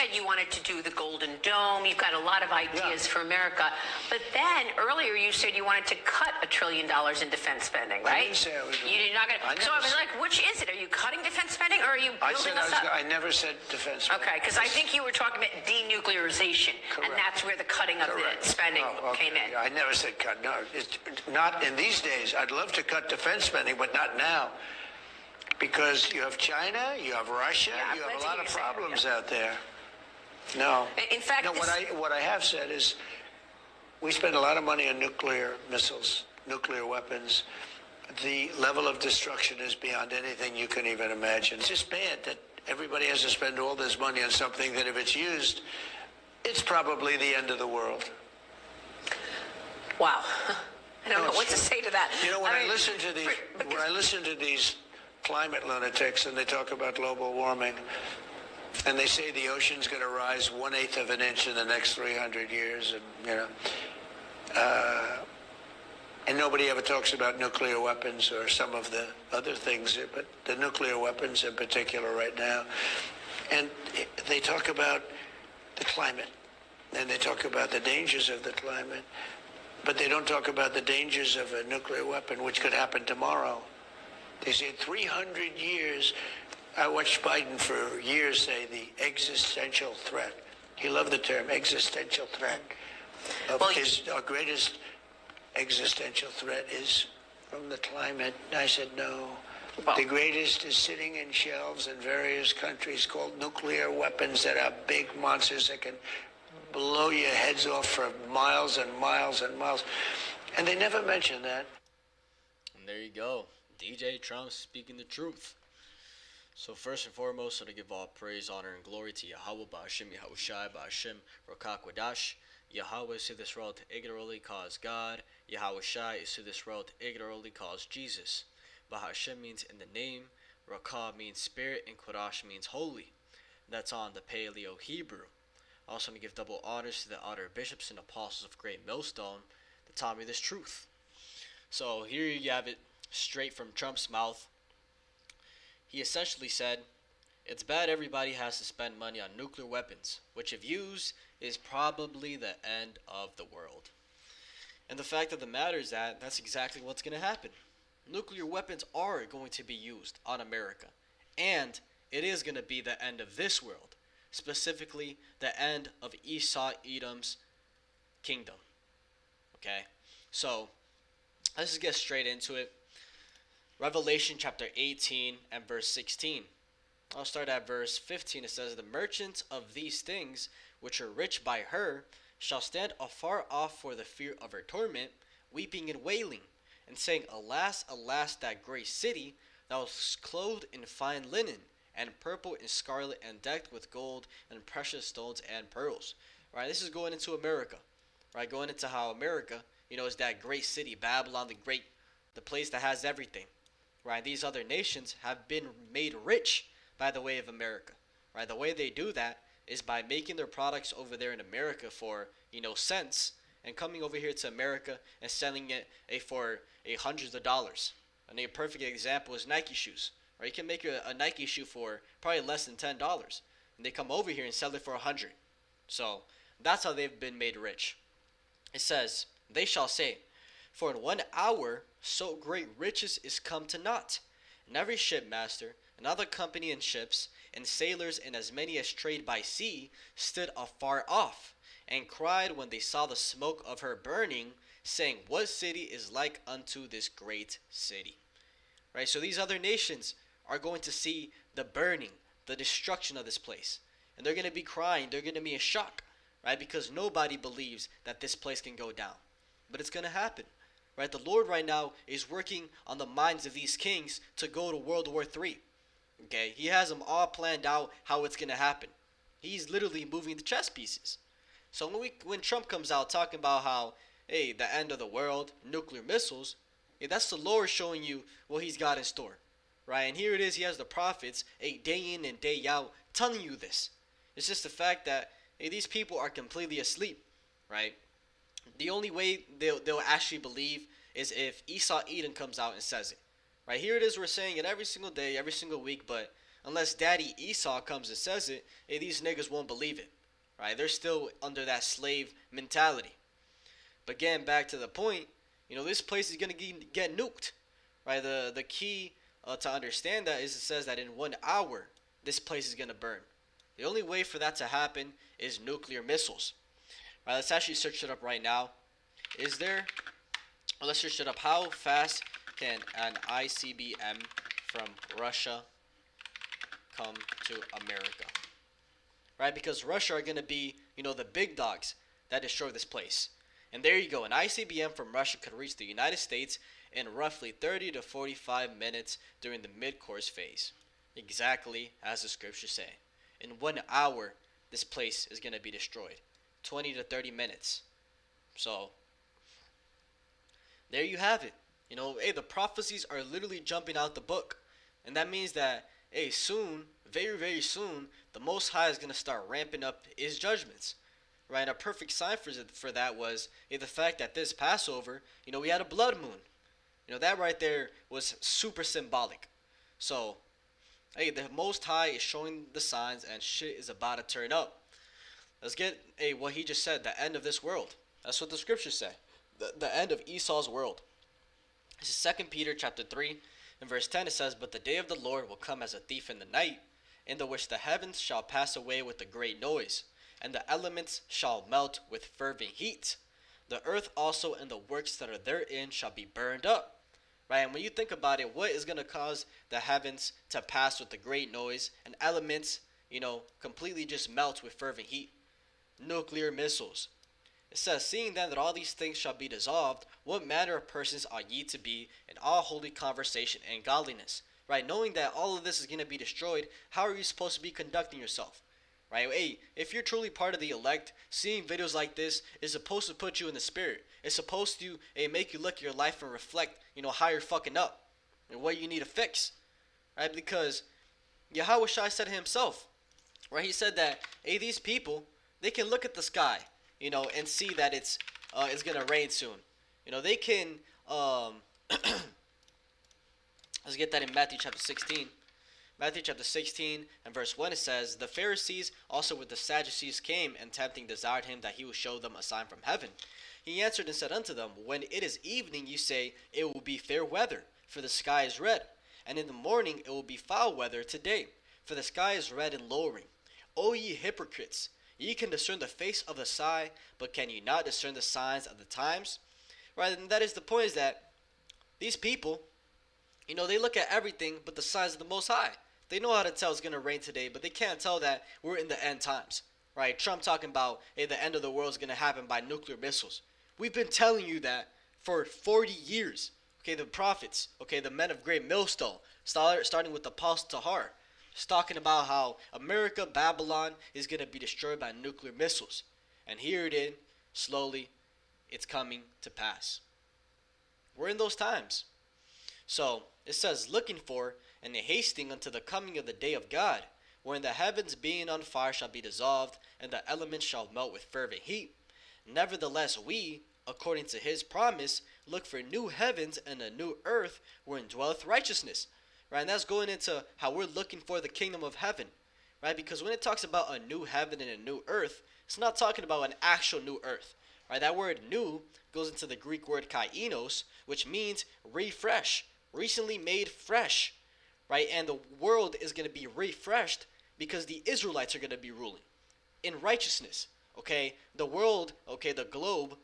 said you wanted to do the Golden Dome. You've got a lot of ideas for America. But then earlier you said you wanted to cut $1 trillion in defense spending, right? I didn't say I was. You're not going to. So I was like, which is it? Are you cutting defense spending or are you building us up? I never said defense spending. Okay, because I think you were talking about denuclearization, and that's where the cutting of the spending came in. I never said cut. No, it's not in these days. I'd love to cut defense spending, but not now. Because you have China, you have Russia, you have a lot of problems out there. No. In fact, no, what I have said is we spend a lot of money on nuclear missiles, nuclear weapons. The level of destruction is beyond anything you can even imagine. It's just bad that everybody has to spend all this money on something that if it's used, it's probably the end of the world. Wow. I don't know what to say to that. You know, when I listen to these climate lunatics and they talk about global warming and they say the ocean's going to rise 1/8 of an inch in the next 300 years, and and nobody ever talks about nuclear weapons or some of the other things, but the nuclear weapons in particular right now. And they talk about the climate and they talk about the dangers of the climate, but they don't talk about the dangers of a nuclear weapon, which could happen tomorrow. They say 300 years. I watched Biden for years say the existential threat. He loved the term existential threat. Our greatest existential threat is from the climate. And I said, no. The greatest is sitting in shelves in various countries called nuclear weapons that are big monsters that can blow your heads off for miles and miles and miles. And they never mention that. And there you go. DJ Trump speaking the truth. So first and foremost, I give all praise, honor, and glory to Yahweh, Ba'ashem, Yahushai, Ba'ashem, Rokakwadash. Yahweh is who this world ignorantly calls God. Yahweh Shai is who this world ignorantly calls Jesus. Ba'ashem means in the name, Rakah means spirit, and Kodash means holy. That's on the Paleo Hebrew. Also, I'm going to give double honors to the honored bishops and apostles of Great Millstone that taught me this truth. So here you have it, straight from Trump's mouth. He essentially said, it's bad everybody has to spend money on nuclear weapons, which if used is probably the end of the world. And the fact of the matter is that that's exactly what's going to happen. Nuclear weapons are going to be used on America. And it is going to be the end of this world. Specifically, the end of Esau Edom's kingdom. Okay? So, let's just get straight into it. Revelation chapter 18 and verse 16. I'll start at verse 15. It says, the merchants of these things, which are rich by her, shall stand afar off for the fear of her torment, weeping and wailing, and saying, alas, alas, that great city, that was clothed in fine linen, and purple and scarlet, and decked with gold, and precious stones, and pearls. Right, this is going into America. Right, going into how America, is that great city, Babylon, the place that has everything. Right, these other nations have been made rich by the way of America. Right, the way they do that is by making their products over there in America for, cents, and coming over here to America and selling it for hundreds of dollars. And a perfect example is Nike shoes. Right, you can make a Nike shoe for probably less than $10, and they come over here and sell it for $100. So that's how they've been made rich. It says, they shall say, for in 1 hour so great riches is come to naught, and every shipmaster, and other company in ships, and sailors, and as many as trade by sea, stood afar off, and cried when they saw the smoke of her burning, saying, what city is like unto this great city? Right, so these other nations are going to see the burning, the destruction of this place. And they're going to be crying, they're going to be in shock, right? Because nobody believes that this place can go down. But it's going to happen, right? The Lord right now is working on the minds of these kings to go to World War III. Okay, he has them all planned out how it's going to happen. He's literally moving the chess pieces. So when Trump comes out talking about how, hey, the end of the world, nuclear missiles, that's the Lord showing you what he's got in store. Right, and here it is, he has the prophets, day in and day out, telling you this. It's just the fact that, hey, these people are completely asleep, right? The only way they'll actually believe is if Esau Edom comes out and says it. Right, here it is, we're saying it every single day, every single week, but unless Daddy Esau comes and says it, hey, these niggas won't believe it, right? They're still under that slave mentality. But getting back to the point, this place is gonna get nuked, right? The key to understand that is it says that in 1 hour this place is gonna burn. The only way for that to happen is nuclear missiles. Right? Let's actually search it up right now. Let's search it up. How fast can an ICBM from Russia come to America? Right? Because Russia are gonna be, the big dogs that destroy this place. And there you go. An ICBM from Russia could reach the United States in roughly 30 to 45 minutes during the mid-course phase. Exactly as the scriptures say. In 1 hour, this place is going to be destroyed. 20 to 30 minutes. So, there you have it. Hey, the prophecies are literally jumping out the book. And that means that, hey, soon, very, very soon, the Most High is going to start ramping up his judgments. Right, and a perfect sign for that was the fact that this Passover, we had a blood moon. That right there was super symbolic. So, hey, the Most High is showing the signs and shit is about to turn up. Let's get what he just said, the end of this world. That's what the scriptures say. The end of Esau's world. This is 2 Peter chapter 3 and verse 10. It says, "But the day of the Lord will come as a thief in the night, in the which the heavens shall pass away with a great noise, and the elements shall melt with fervent heat. The earth also and the works that are therein shall be burned up." Right? And when you think about it, what is going to cause the heavens to pass with a great noise and elements, completely just melt with fervent heat? Nuclear missiles. It says, "Seeing then that all these things shall be dissolved, what manner of persons ought ye to be in all holy conversation and godliness?" Right? Knowing that all of this is going to be destroyed, how are you supposed to be conducting yourself? Right? Hey, if you're truly part of the elect, seeing videos like this is supposed to put you in the spirit. It's supposed to make you look at your life and reflect, how you're fucking up and what you need to fix. Right? Because Yahweh Shai said himself, right? He said that, hey, these people, they can look at the sky, and see that it's gonna rain soon. They can let's get that in Matthew chapter 16. Matthew chapter 16 and verse 1, it says, "The Pharisees also with the Sadducees came, and tempting desired him that he would show them a sign from heaven. He answered and said unto them, When it is evening, you say, It will be fair weather, for the sky is red. And in the morning it will be foul weather today, for the sky is red and lowering. O ye hypocrites, ye can discern the face of the sky, but can ye not discern the signs of the times?" Right, and that is the point, is that these people, they look at everything but the signs of the Most High. They know how to tell it's going to rain today, but they can't tell that we're in the end times. Right? Trump talking about, hey, the end of the world is going to happen by nuclear missiles. We've been telling you that for 40 years. Okay, the prophets, okay, the men of great millstone, starting with the Apostle Tahar, just talking about how America, Babylon, is going to be destroyed by nuclear missiles. And here it is, slowly, it's coming to pass. We're in those times. So, it says, "Looking for and hasting unto the coming of the day of God, wherein the heavens being on fire shall be dissolved, and the elements shall melt with fervent heat. Nevertheless we, according to his promise, look for new heavens and a new earth, wherein dwelleth righteousness." Right, and that's going into how we're looking for the kingdom of heaven. Right, because when it talks about a new heaven and a new earth, it's not talking about an actual new earth. Right, that word new goes into the Greek word kainos, which means refresh, recently made fresh. Right, and the world is going to be refreshed because the Israelites are going to be ruling in righteousness. Okay, the world, okay, the globe,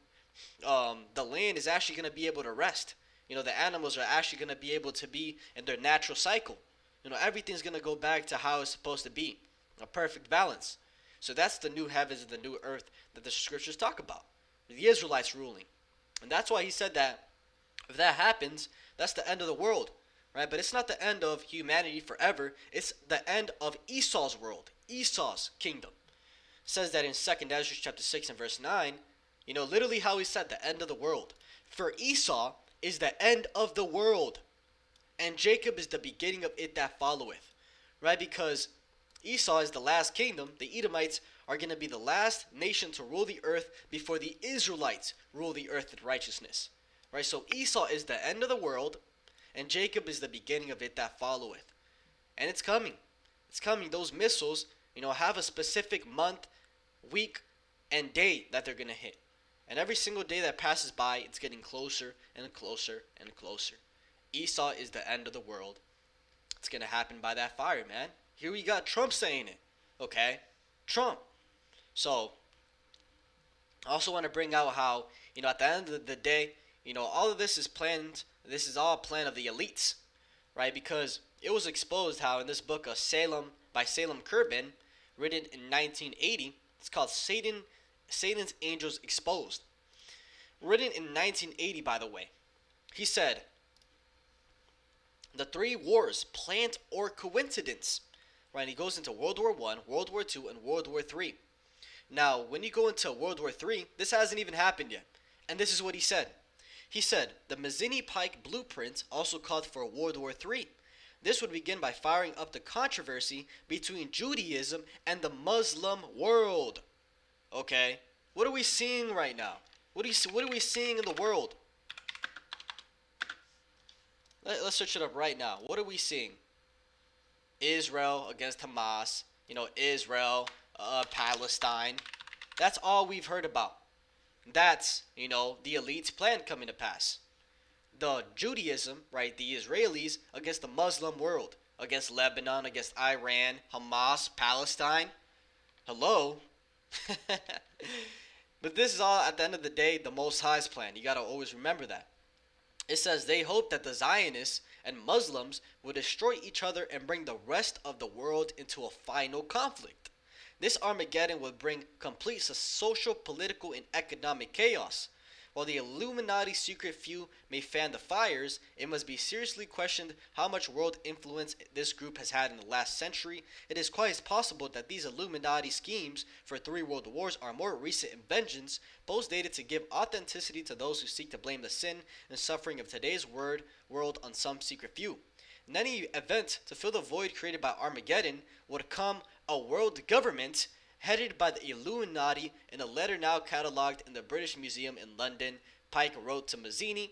the land is actually going to be able to rest. The animals are actually going to be able to be in their natural cycle. Everything's going to go back to how it's supposed to be, a perfect balance. So that's the new heavens and the new earth that the scriptures talk about, the Israelites ruling. And that's why he said that if that happens, that's the end of the world. Right? But it's not the end of humanity forever. It's the end of Esau's world, Esau's kingdom. It says that in 2nd Ezra chapter 6 and verse 9, literally how he said the end of the world. For Esau is the end of the world, and Jacob is the beginning of it that followeth. Right? Because Esau is the last kingdom. The Edomites are going to be the last nation to rule the earth before the Israelites rule the earth in righteousness. Right? So Esau is the end of the world, and Jacob is the beginning of it that followeth. And it's coming. It's coming. Those missiles, have a specific month, week, and day that they're going to hit. And every single day that passes by, it's getting closer and closer and closer. Esau is the end of the world. It's going to happen by that fire, man. Here we got Trump saying it. Okay? Trump. So, I also want to bring out how, at the end of the day, all of this is planned. This is all a plan of the elites, right? Because it was exposed how in this book of Salem by Salem Kerbin, written in 1980, it's called Satan's Angels Exposed. Written in 1980, by the way, he said, the three wars, planned or coincidence, right? He goes into World War I, World War II, and World War III. Now, when you go into World War III, this hasn't even happened yet. And this is what he said. He said, the Mazzini-Pike blueprint also called for World War III. This would begin by firing up the controversy between Judaism and the Muslim world. Okay? What are we seeing right now? What are we seeing in the world? Let's search it up right now. What are we seeing? Israel against Hamas. Israel, Palestine. That's all we've heard about. That's, the elite's plan coming to pass. The Judaism, right, the Israelis against the Muslim world, against Lebanon, against Iran, Hamas, Palestine. Hello? But this is all, at the end of the day, the Most High's plan. You got to always remember that. It says they hope that the Zionists and Muslims will destroy each other and bring the rest of the world into a final conflict. This Armageddon will bring complete social, political, and economic chaos. While the Illuminati secret few may fan the fires, it must be seriously questioned how much world influence this group has had in the last century. It is quite possible that these Illuminati schemes for 3 world wars are more recent inventions, both dated to give authenticity to those who seek to blame the sin and suffering of today's world on some secret few. In any event, to fill the void created by Armageddon would come a world government headed by the Illuminati. In a letter now catalogued in the British Museum in London, Pike wrote to Mazzini,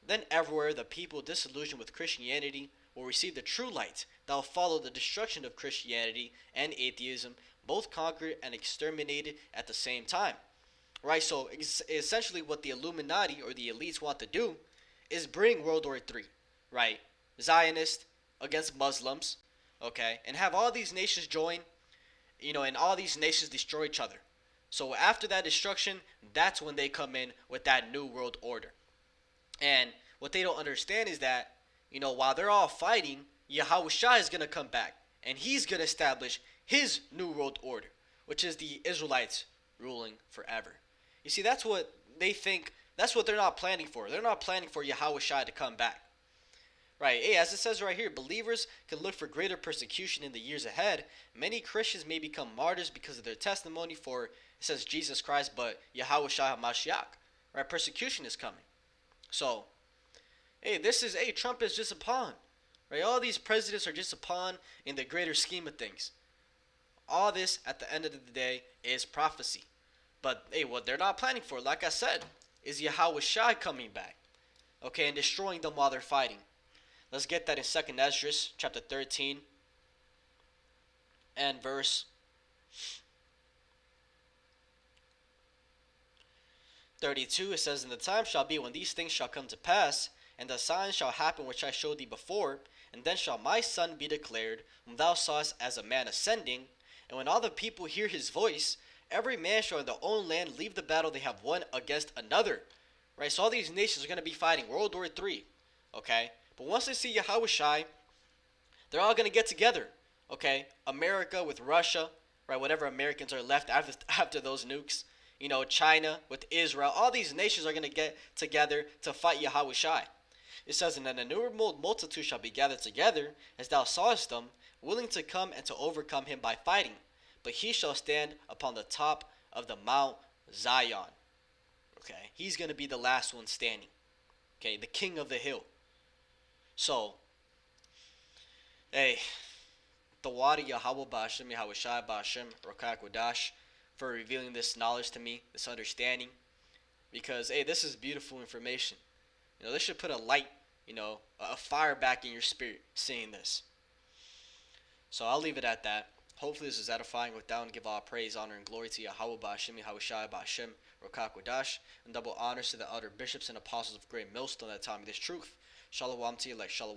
then everywhere the people disillusioned with Christianity will receive the true light that will follow the destruction of Christianity and atheism, both conquered and exterminated at the same time. Right, so essentially what the Illuminati or the elites want to do is bring World War III, right? Zionists against Muslims, okay? And have all these nations join, and all these nations destroy each other. So after that destruction, that's when they come in with that new world order. And what they don't understand is that, while they're all fighting, Yahushua is going to come back. And he's going to establish his new world order, which is the Israelites ruling forever. You see, that's what they think, that's what they're not planning for. They're not planning for Yahushua to come back. Right, as it says right here, believers can look for greater persecution in the years ahead. Many Christians may become martyrs because of their testimony for, it says Jesus Christ, but Yahushua HaMashiach. Right, persecution is coming. So, Trump is just a pawn. Right, all these presidents are just a pawn in the greater scheme of things. All this, at the end of the day, is prophecy. But, what they're not planning for, like I said, is Yahushua coming back. Okay, and destroying them while they're fighting. Let's get that in 2nd Esdras, chapter 13, and verse 32. It says, "And the time shall be when these things shall come to pass, and the signs shall happen which I showed thee before, and then shall my son be declared, whom thou sawest as a man ascending. And when all the people hear his voice, every man shall in their own land leave the battle they have won against another." Right, so all these nations are going to be fighting World War III, okay? But once they see Yahushua, they're all going to get together, okay? America with Russia, right? Whatever Americans are left after those nukes. China with Israel. All these nations are going to get together to fight Yahushua. It says, "And an innumerable multitude shall be gathered together, as thou sawest them, willing to come and to overcome him by fighting. But he shall stand upon the top of the Mount Zion." Okay? He's going to be the last one standing. Okay? The king of the hill. So, Tawadi Yahweh Ba'ashem, Yahushua Ba'ashem, Rokak Wadash, for revealing this knowledge to me, this understanding. Because, this is beautiful information. This should put a light, a fire back in your spirit, seeing this. So I'll leave it at that. Hopefully this is edifying. With that, and give all praise, honor, and glory to Yahweh Ba'Shem Yahushai Ba'Shem Rokak Wadash, and double honors to the other bishops and apostles of great millstone that taught me this truth. Shalom to you, like Shalom.